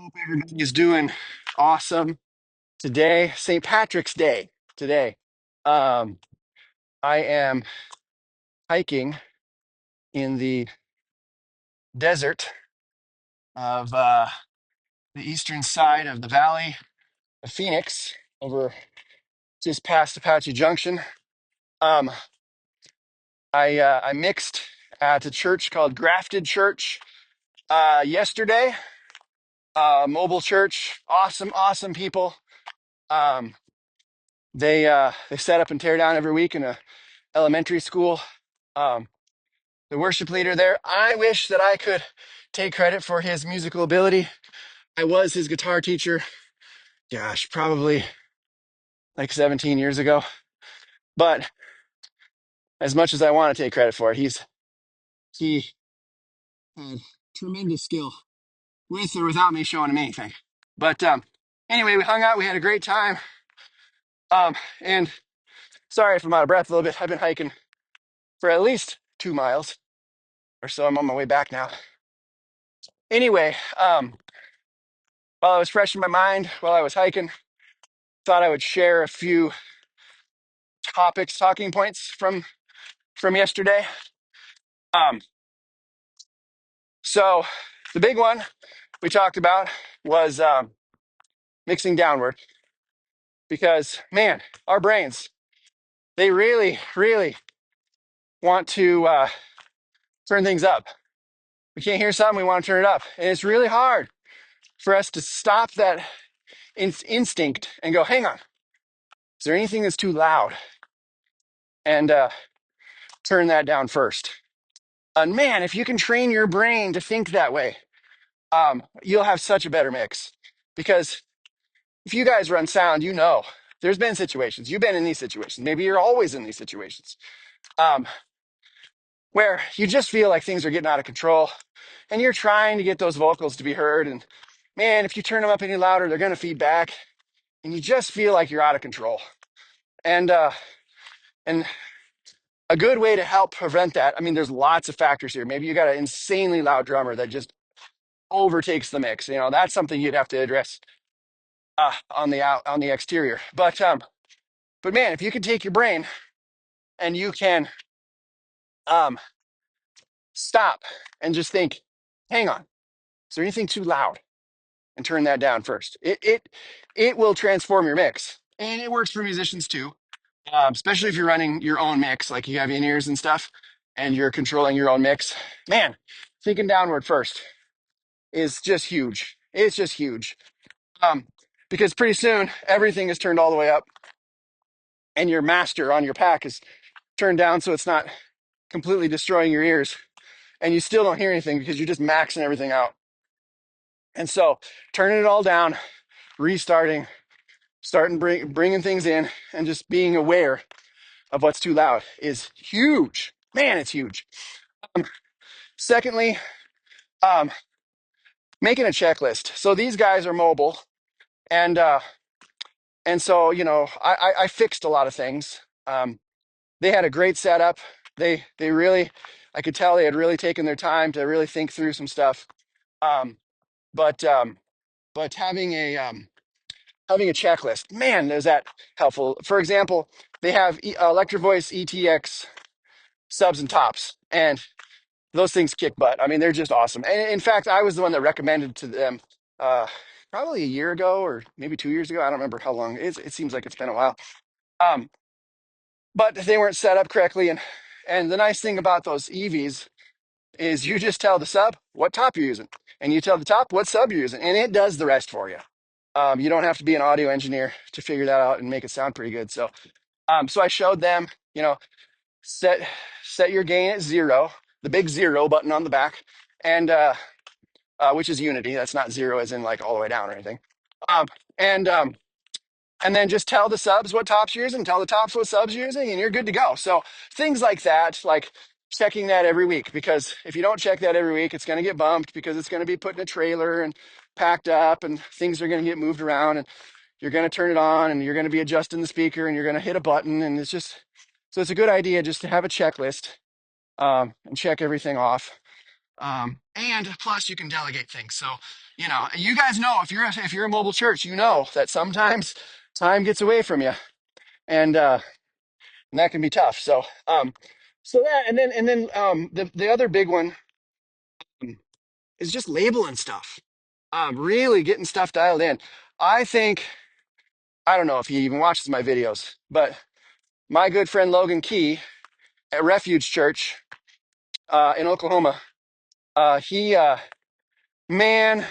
Hope everybody is doing awesome today. St. Patrick's Day today. Um, I am hiking in the desert of the eastern side of the Valley of Phoenix, over just past Apache Junction. Um, I mixed at a church called Grafted Church yesterday. Mobile church, awesome people. Um, they set up and tear down every week in a elementary school. Um, the worship leader there, I wish that I could take credit for his musical ability. I was his guitar teacher, gosh, probably like 17 years ago. But as much as I want to take credit for it, he had tremendous skill with or without me showing him anything. But anyway, we hung out, we had a great time. And sorry if I'm out of breath a little bit. I've been hiking for at least 2 miles or so. I'm on my way back now. Anyway, while I was fresh in my mind, while I was hiking, thought I would share a few talking points from yesterday. Um, so the big one we talked about was mixing downward, because man, our brains, they really want to turn things up. We can't hear something, we want to turn it up, and it's really hard for us to stop that instinct and go, hang on, is there anything that's too loud, and turn that down first. And man, if you can train your brain to think that way, you'll have such a better mix. Because if you guys run sound, you know there's been situations, you've been in these situations, maybe you're always in these situations, um, where you just feel like things are getting out of control, and you're trying to get those vocals to be heard. And man, if you turn them up any louder, they're going to feed back, and you just feel like you're out of control. And a good way to help prevent that, I mean, there's lots of factors here. Maybe you got an insanely loud drummer that just overtakes the mix. That's something you'd have to address on the exterior. But man, if you can take your brain and you can um, stop and just think, hang on, is there anything too loud? And turn that down first. It will transform your mix, and it works for musicians too. Especially if you're running your own mix, like you have in-ears and stuff, and you're controlling your own mix. Man, thinking downward first is just huge. It's just huge. Um, because pretty soon everything is turned all the way up, and your master on your pack is turned down so it's not completely destroying your ears, and you still don't hear anything because you're just maxing everything out. And so turning it all down, restarting, starting bringing things in, and just being aware of what's too loud is huge. Man, it's huge. Um, Secondly, um, making a checklist. So these guys are mobile, and so I fixed a lot of things. They had a great setup. They really, I could tell they had really taken their time to really think through some stuff. Um, but um, but having a checklist, man, is that helpful. For example, they have Electro Voice ETX subs and tops, and those things kick butt. I mean, they're just awesome. And in fact, I was the one that recommended to them uh, probably a year ago or maybe 2 years ago. I don't remember how long. It seems like it's been a while. Um, but they weren't set up correctly. And the nice thing about those EVs is you just tell the sub what top you're using, and you tell the top what sub you're using, and it does the rest for you. You don't have to be an audio engineer to figure that out and make it sound pretty good. So I showed them, set your gain at 0, the big 0 button on the back, and which is unity. That's not 0 as in like all the way down or anything. Um, and um, and then just tell the subs what tops you're using, tell the tops what subs you're using, and you're good to go. So things like that, like checking that every week, because if you don't check that every week, it's going to get bumped, because it's going to be put in a trailer and packed up, and things are going to get moved around, and you're going to turn it on, and you're going to be adjusting the speaker, and you're going to hit a button, and so it's a good idea just to have a checklist, and check everything off. And plus you can delegate things. So, you guys know if you're a mobile church, you know that sometimes time gets away from you, and and that can be tough. So that the other big one um, is just labeling stuff. Really getting stuff dialed in. I think I don't know if he even watches my videos, but my good friend Logan Key at Refuge Church in Oklahoma, he man,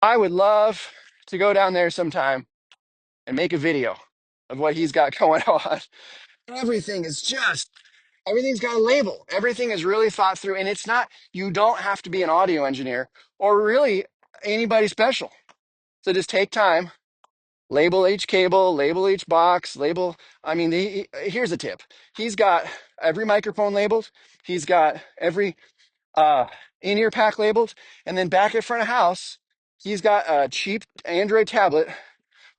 I would love to go down there sometime and make a video of what he's got going on. Everything is just everything's got a label. Everything is really thought through, and it's not. You don't have to be an audio engineer or really anybody special. So just take time, label each cable, label each box, label. I mean, here's a tip. He's got every microphone labeled. He's got every uh, in-ear pack labeled, and then back at front of house, he's got a cheap Android tablet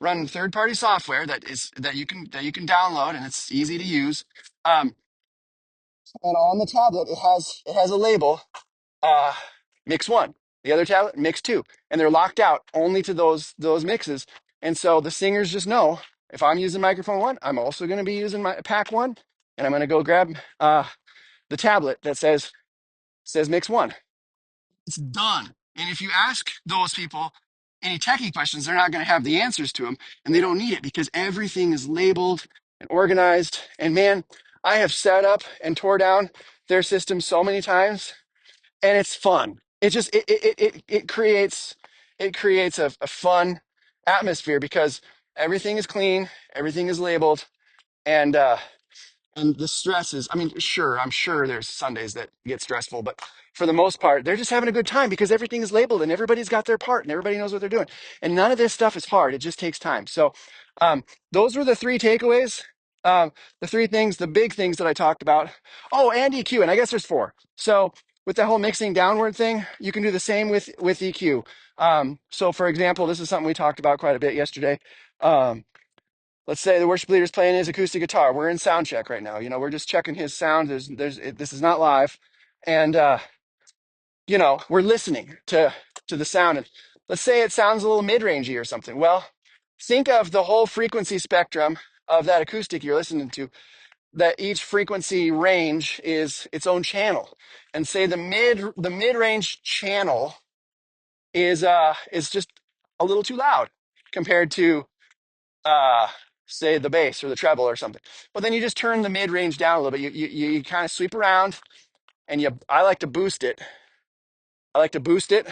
running third-party software that you can download, and it's easy to use. Um, and on the tablet, it has a label, uh, mix one. The other tablet, mix two, and they're locked out only to those mixes. And so the singers just know if I'm using microphone one, I'm also going to be using my pack one, and I'm going to go grab the tablet that says mix one. It's done. And if you ask those people any techie questions, they're not going to have the answers to them, and they don't need it because everything is labeled and organized. And man, I have set up and tore down their system so many times, and it's fun. It creates a fun atmosphere because everything is clean, everything is labeled, and the stress is, I mean, sure, I'm sure there's Sundays that get stressful, but for the most part, they're just having a good time because everything is labeled and everybody's got their part and everybody knows what they're doing. And none of this stuff is hard. It just takes time. So, those were the three takeaways. The three things, the big things that I talked about. Oh, and EQ, and I guess there's four. So, with the whole mixing downward thing, you can do the same with EQ. So, for example, this is something we talked about quite a bit yesterday. Um, let's say the worship leader's playing his acoustic guitar. We're in sound check right now. We're just checking his sound. This is not live, and we're listening to the sound. And let's say it sounds a little mid-rangey or something. Well, think of the whole frequency spectrum of that acoustic you're listening to. That each frequency range is its own channel, and say the mid-range channel is just a little too loud compared to uh say the bass or the treble or something. But then you just turn the mid range down a little bit. You kind of sweep around, and I like to boost it. I like to boost it,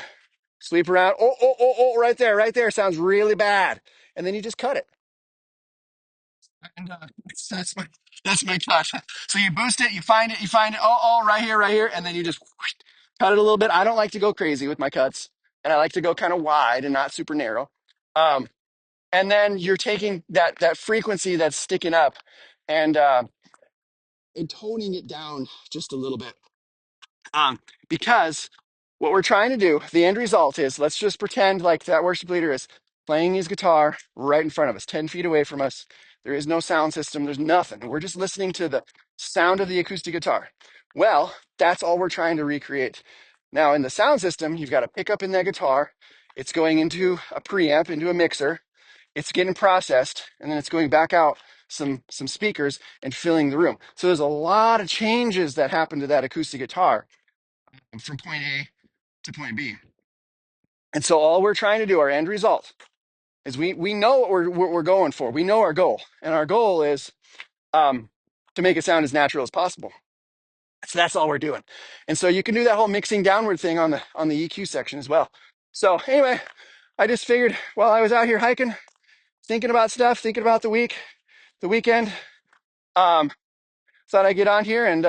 sweep around. Oh, right there sounds really bad. And then you just cut it. And that's my cut. So you boost it, you find it. Oh, right here, and then you just cut it a little bit. I don't like to go crazy with my cuts, and I like to go kind of wide and not super narrow. Um, and then you're taking that frequency that's sticking up, and toning it down just a little bit. Because what we're trying to do, the end result is let's just pretend like that worship leader is playing his guitar right in front of us, 10 feet away from us. There is no sound system, there's nothing. We're just listening to the sound of the acoustic guitar. Well, that's all we're trying to recreate. Now, in the sound system, you've got a pickup in that guitar, it's going into a preamp, into a mixer, it's getting processed, and then it's going back out some speakers and filling the room. So there's a lot of changes that happen to that acoustic guitar from point A to point B. And so all we're trying to do, our end result, is we know what we're going for. We know our goal, and our goal is to make it sound as natural as possible. So that's all we're doing. And so you can do that whole mixing downward thing on the EQ section as well. So anyway, I just figured while I was out here hiking, thinking about stuff, thinking about the weekend, um, thought I'd get on here and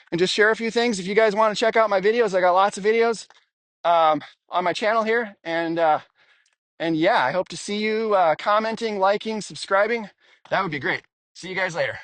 and just share a few things. If you guys want to check out my videos, I got lots of videos on my channel here, and yeah, I hope to see you commenting, liking, subscribing. That would be great. See you guys later.